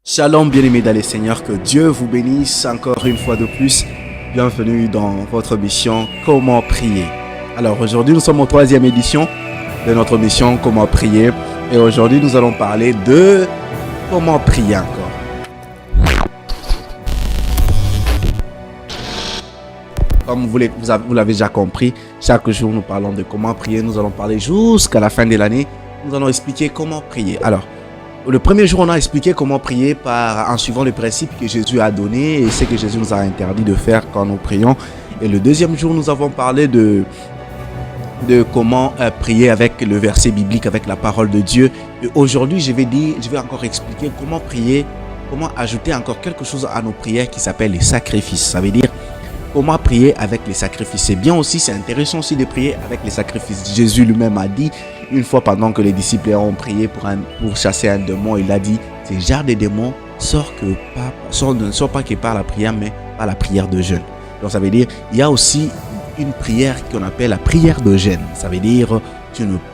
Shalom bien-aimés dans les Seigneurs, que Dieu vous bénisse encore une fois de plus. Bienvenue dans votre mission Comment prier. Alors aujourd'hui nous sommes en 3e édition de notre mission Comment prier. Et aujourd'hui nous allons parler de comment prier encore. Comme vous l'avez déjà compris, chaque jour nous parlons de comment prier. Nous allons parler jusqu'à la fin de l'année. Nous allons expliquer comment prier. Alors, le premier jour, on a expliqué comment prier en suivant le principe que Jésus a donné et ce que Jésus nous a interdit de faire quand nous prions. Et le deuxième jour, nous avons parlé de comment prier avec le verset biblique, avec la parole de Dieu. Et aujourd'hui, je vais encore expliquer comment prier, comment ajouter encore quelque chose à nos prières qui s'appelle les sacrifices. Ça veut dire comment prier avec les sacrifices. C'est bien aussi, c'est intéressant aussi de prier avec les sacrifices. Jésus lui-même a dit, une fois pendant que les disciples ont prié pour chasser un démon, il a dit, ce genre de démon ne sort pas que par la prière, mais par la prière de jeûne. Donc ça veut dire, il y a aussi une prière qu'on appelle la prière de jeûne. Ça veut dire,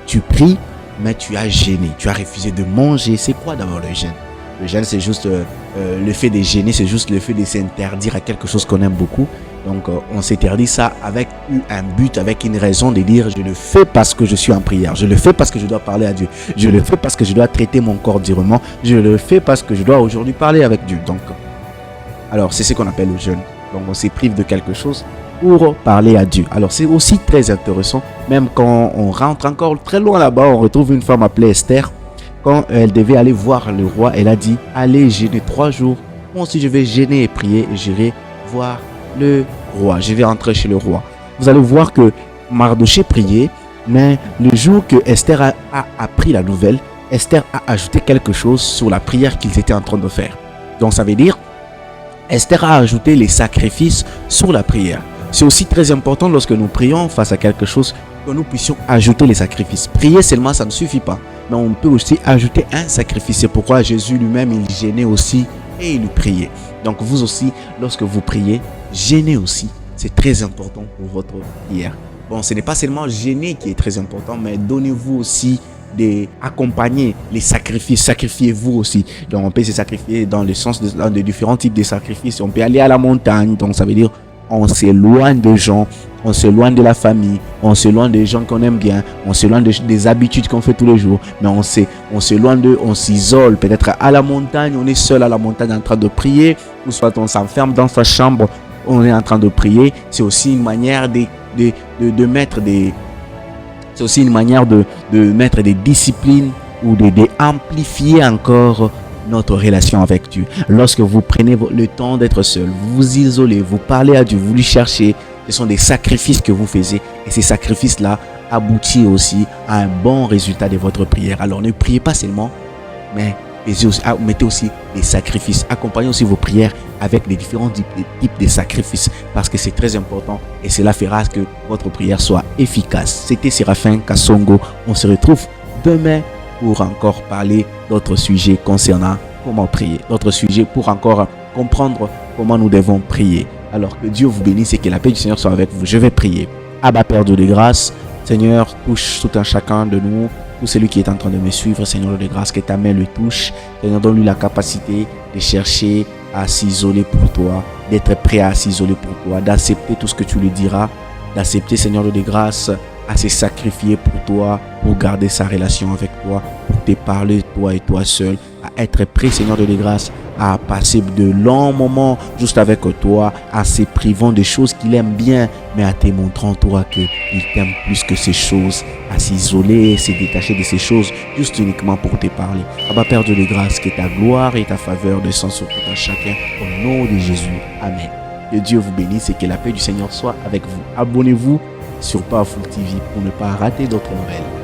tu pries, mais tu as jeûné, tu as refusé de manger. C'est quoi d'abord le jeûne? Le jeûne, c'est juste le fait de jeûner, c'est juste le fait de s'interdire à quelque chose qu'on aime beaucoup. Donc, on s'interdit ça avec un but, avec une raison de dire je le fais parce que je suis en prière. Je le fais parce que je dois parler à Dieu. Je le fais parce que je dois traiter mon corps durement. Je le fais parce que je dois aujourd'hui parler avec Dieu. Donc, alors, c'est ce qu'on appelle le jeûne. Donc, on se prive de quelque chose pour parler à Dieu. Alors, c'est aussi très intéressant. Même quand on rentre encore très loin là-bas, on retrouve une femme appelée Esther. Quand elle devait aller voir le roi, elle a dit, allez jeûner 3 jours. Moi aussi, je vais jeûner et prier et j'irai voir le roi. Je vais entrer chez le roi. Vous allez voir que Mardoché priait, mais le jour que Esther a appris la nouvelle, Esther a ajouté quelque chose sur la prière qu'ils étaient en train de faire. Donc ça veut dire, Esther a ajouté les sacrifices sur la prière. C'est aussi très important lorsque nous prions face à quelque chose que nous puissions ajouter les sacrifices. Prier seulement, ça ne suffit pas. Mais on peut aussi ajouter un sacrifice. C'est pourquoi Jésus lui-même, il jeûnait aussi et il priait. Donc vous aussi, lorsque vous priez, jeûnez aussi. C'est très important pour votre prière. Bon, ce n'est pas seulement jeûner qui est très important, mais donnez-vous aussi accompagner les sacrifices. Sacrifiez-vous aussi. Donc on peut se sacrifier dans le sens de différents types de sacrifices. On peut aller à la montagne. Donc ça veut dire on s'éloigne des gens, on s'éloigne de la famille, on s'éloigne des gens qu'on aime bien, on s'éloigne des habitudes qu'on fait tous les jours, mais on s'éloigne on s'isole, peut-être à la montagne, on est seul à la montagne en train de prier, ou soit on s'enferme dans sa chambre, on est en train de prier. C'est aussi une manière de mettre des disciplines ou d'amplifier encore notre relation avec Dieu. Lorsque vous prenez le temps d'être seul, vous vous isolez, vous parlez à Dieu, vous lui cherchez, ce sont des sacrifices que vous faites et ces sacrifices-là aboutissent aussi à un bon résultat de votre prière. Alors ne priez pas seulement, mais mettez aussi des sacrifices. Accompagnez aussi vos prières avec les différents types de sacrifices parce que c'est très important et cela fera que votre prière soit efficace. C'était Séraphin Kassongo. On se retrouve demain pour encore parler d'autres sujets concernant comment prier, d'autres sujets pour encore comprendre comment nous devons prier. Alors que Dieu vous bénisse et que la paix du Seigneur soit avec vous. Je vais prier. Abba Père Dieu de grâce, Seigneur, touche tout un chacun de nous, tout celui qui est en train de me suivre, Seigneur de grâce, que ta main le touche. Seigneur, donne-lui la capacité de chercher à s'isoler pour toi, d'être prêt à s'isoler pour toi, d'accepter tout ce que tu lui diras, d'accepter, Seigneur de grâce, à se sacrifier pour toi, pour garder sa relation avec toi, pour te parler toi et toi seul, à être prêt, Seigneur de grâce, à passer de longs moments juste avec toi, à se privant des choses qu'il aime bien, mais à te montrant toi qu'il t'aime plus que ces choses, à s'isoler, se détacher de ces choses, juste uniquement pour te parler. Abba Père de grâce, que ta gloire et ta faveur descendent sur tout un chacun, au nom de Jésus. Amen. Que Dieu vous bénisse et que la paix du Seigneur soit avec vous. Abonnez-vous sur Powerful TV pour ne pas rater d'autres nouvelles.